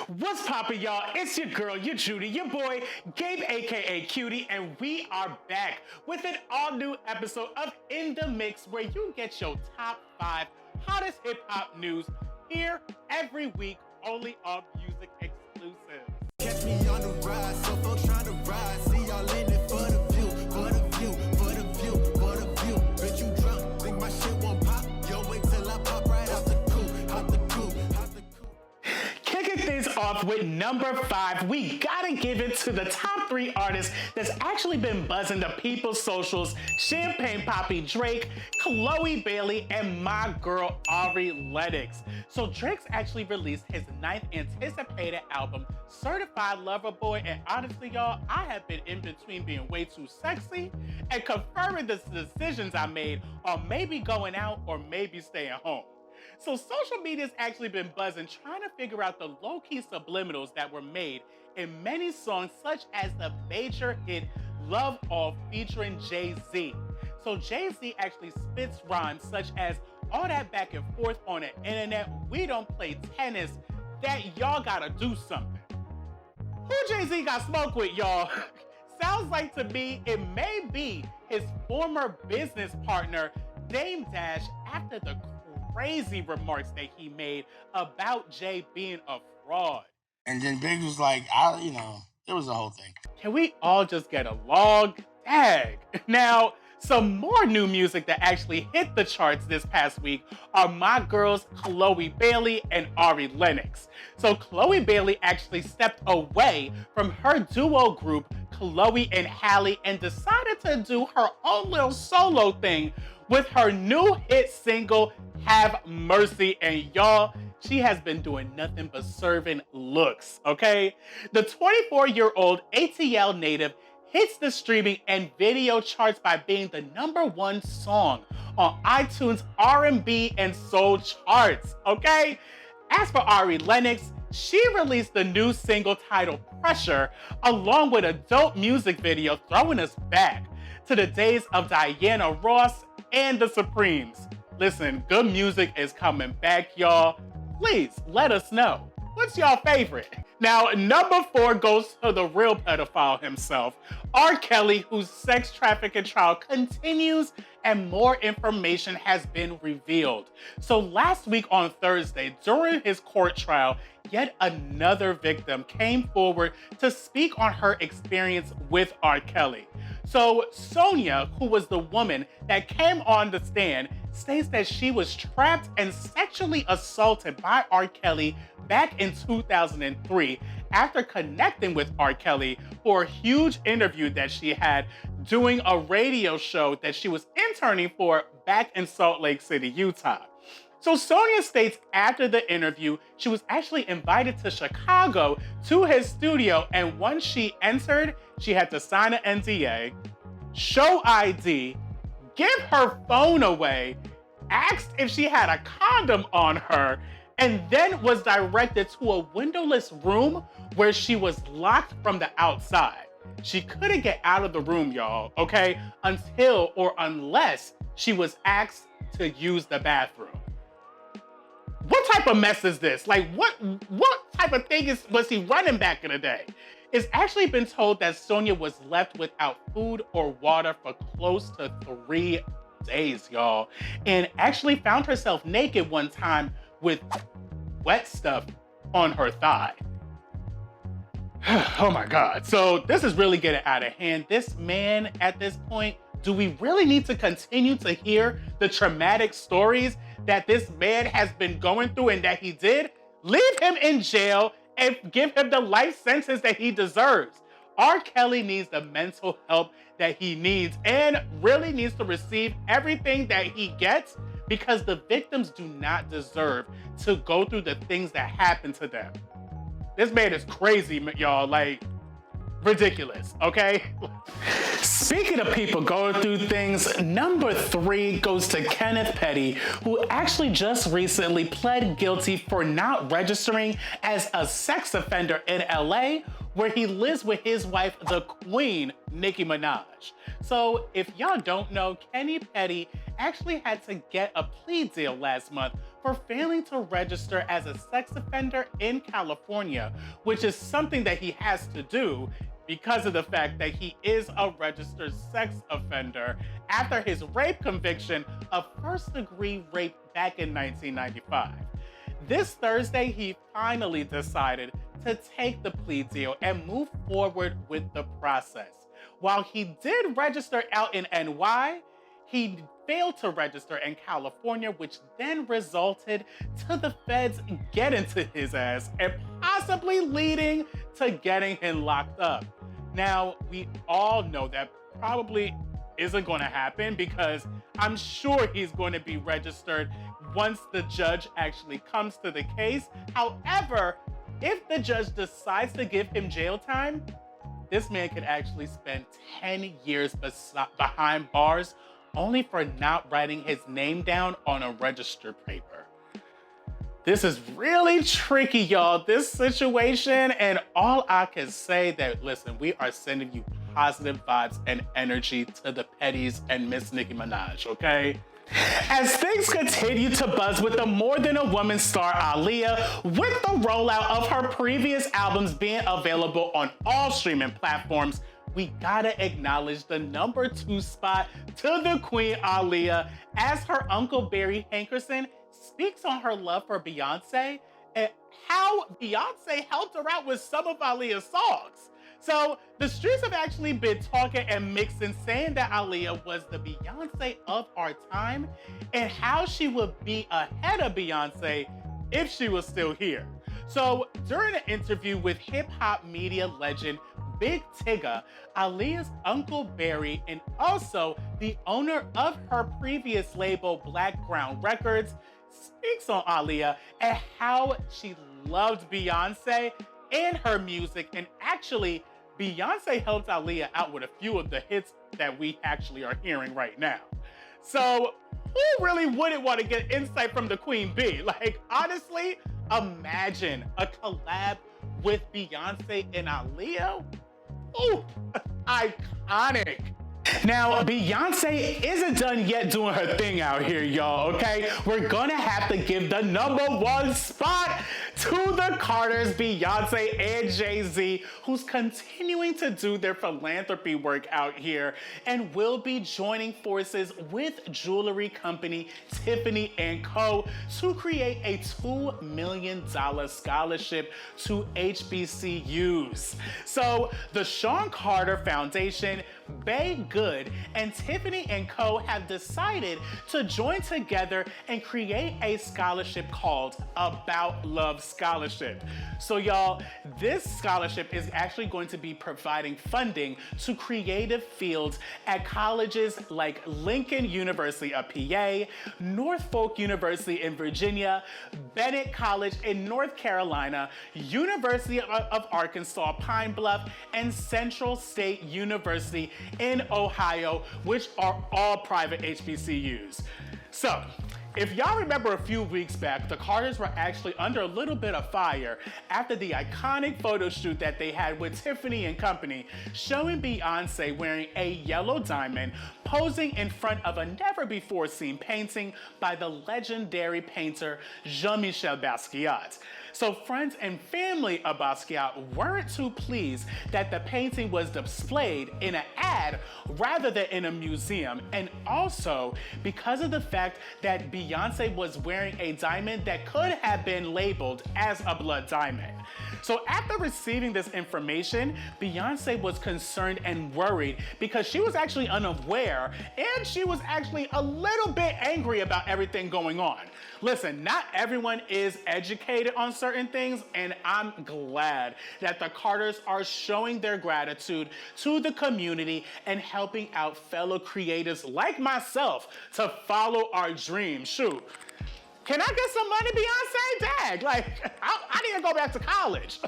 What's poppin', y'all? It's your girl, your Judy, your boy, Gabe, aka Cutie, and we are back with an all-new episode of In the Mix, where you get your top 5 hottest hip-hop news here every week, only on MusicXclusives. Catch me on the ride, so folks trying to ride. See y'all in it for the view, for the view, for the view, for the view. Bitch, you drunk, think my shit won't pop. Yo, wait till I pop right out the coupe, out the coupe, out the coupe. Kicking things off with number 5, we gotta give it to the top 3 artists that's actually been buzzing the people's socials: Champagne Papi Drake, Chloe Bailey, and my girl Ari Lennox. So Drake's actually released his 9th anticipated album, Certified Lover Boy, and honestly, y'all, I have been in between being way too sexy and confirming the decisions I made on maybe going out or maybe staying home. So social media's actually been buzzing, trying to figure out the low-key subliminals that were made in many songs, such as the major hit Love Off featuring Jay-Z. So Jay-Z actually spits rhymes such as, all that back and forth on the internet, we don't play tennis, that y'all gotta do something. Who Jay-Z got smoke with, y'all? Sounds like to me it may be his former business partner, Dame Dash, after the crazy remarks that he made about Jay being a fraud. And then Big was like, it was a whole thing. Can we all just get along? Dag. Now, some more new music that actually hit the charts this past week are my girls Chloe Bailey and Ari Lennox. So Chloe Bailey actually stepped away from her duo group, Chloe and Halle, and decided to do her own little solo thing with her new hit single, Have Mercy. And y'all, she has been doing nothing but serving looks, okay? The 24-year-old ATL native hits the streaming and video charts by being the #1 song on iTunes R&B and soul charts, okay? As for Ari Lennox, she released the new single titled Pressure, along with a dope music video throwing us back to the days of Diana Ross and the Supremes. Listen, good music is coming back, y'all. Please let us know. What's your favorite? Now, number 4 goes to the real pedophile himself, R. Kelly, whose sex trafficking trial continues and more information has been revealed. So last week on Thursday, during his court trial, yet another victim came forward to speak on her experience with R. Kelly. So Sonia, who was the woman that came on the stand, states that she was trapped and sexually assaulted by R. Kelly back in 2003 after connecting with R. Kelly for a huge interview that she had doing a radio show that she was interning for back in Salt Lake City, Utah. So Sonia states after the interview, she was actually invited to Chicago to his studio, and once she entered, she had to sign an NDA, show ID, give her phone away, asked if she had a condom on her, and then was directed to a windowless room where she was locked from the outside. She couldn't get out of the room, y'all, okay, until or unless she was asked to use the bathroom. What type of mess is this? Like, what type of thing was he running back in the day? It's actually been told that Sonia was left without food or water for close to 3 days, y'all, and actually found herself naked one time with wet stuff on her thigh. Oh my God. So this is really getting out of hand. This man, at this point, do we really need to continue to hear the traumatic stories that this man has been going through and that he did? Leave him in jail and give him the life sentence that he deserves. R. Kelly needs the mental help that he needs and really needs to receive everything that he gets, because the victims do not deserve to go through the things that happen to them. This man is crazy, y'all, like, ridiculous, okay? Speaking of people going through things, number 3 goes to Kenneth Petty, who actually just recently pled guilty for not registering as a sex offender in LA, where he lives with his wife, the queen, Nicki Minaj. So if y'all don't know, Kenny Petty actually had to get a plea deal last month for failing to register as a sex offender in California, which is something that he has to do because of the fact that he is a registered sex offender after his rape conviction of first-degree rape back in 1995. This Thursday, he finally decided to take the plea deal and move forward with the process. While he did register out in NY, he failed to register in California, which then resulted to the feds getting to his ass and possibly leading to getting him locked up. Now, we all know that probably isn't going to happen because I'm sure he's going to be registered once the judge actually comes to the case. However, if the judge decides to give him jail time, this man could actually spend 10 years behind bars only for not writing his name down on a registered paper. This is really tricky, y'all, this situation, and all I can say that, listen, we are sending you positive vibes and energy to the Petties and Miss Nicki Minaj, okay? As things continue to buzz with the More Than a Woman star Aaliyah, with the rollout of her previous albums being available on all streaming platforms, we gotta acknowledge the #2 spot to the Queen Aaliyah as her Uncle Barry Hankerson speaks on her love for Beyonce and how Beyonce helped her out with some of Aaliyah's songs. So the streets have actually been talking and mixing, saying that Aaliyah was the Beyonce of our time and how she would be ahead of Beyonce if she was still here. So during an interview with hip-hop media legend Big Tigger, Aaliyah's Uncle Barry, and also the owner of her previous label Black Ground Records, speaks on Aaliyah and how she loved Beyonce and her music, and actually Beyonce helped Aaliyah out with a few of the hits that we actually are hearing right now. So who really wouldn't want to get insight from the Queen Bee? Like, honestly, imagine a collab with Beyonce and Aaliyah. Ooh, iconic. Now, Beyonce isn't done yet doing her thing out here, y'all, okay? We're gonna have to give the #1 spot to the Carters, Beyonce and Jay-Z, who's continuing to do their philanthropy work out here and will be joining forces with jewelry company Tiffany & Co. to create a $2 million scholarship to HBCUs. So the Sean Carter Foundation, Bay Good, and Tiffany & Co. have decided to join together and create a scholarship called About Love Scholarship. So y'all, this scholarship is actually going to be providing funding to creative fields at colleges like Lincoln University of PA, Norfolk University in Virginia, Bennett College in North Carolina, University of Arkansas Pine Bluff, and Central State University in Ohio, which are all private HBCUs. So, if y'all remember a few weeks back, the Carters were actually under a little bit of fire after the iconic photo shoot that they had with Tiffany & Company, showing Beyonce wearing a yellow diamond, posing in front of a never-before-seen painting by the legendary painter Jean-Michel Basquiat. So friends and family of Basquiat weren't too pleased that the painting was displayed in an ad rather than in a museum, and also because of the fact that Beyonce was wearing a diamond that could have been labeled as a blood diamond. So after receiving this information, Beyonce was concerned and worried because she was actually unaware and she was actually a little bit angry about everything going on. Listen, not everyone is educated on certain things, and I'm glad that the Carters are showing their gratitude to the community and helping out fellow creatives like myself to follow our dreams. Shoot. Can I get some money, Beyonce? Dag, like, I need to go back to college.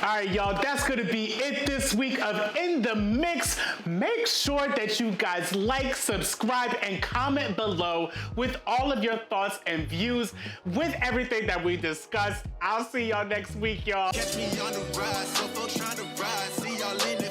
All right, y'all, that's gonna be it this week of In the Mix. Make sure that you guys like, subscribe, and comment below with all of your thoughts and views with everything that we discussed. I'll see y'all next week, y'all. Catch me on the ride, so folks trying to ride. See y'all in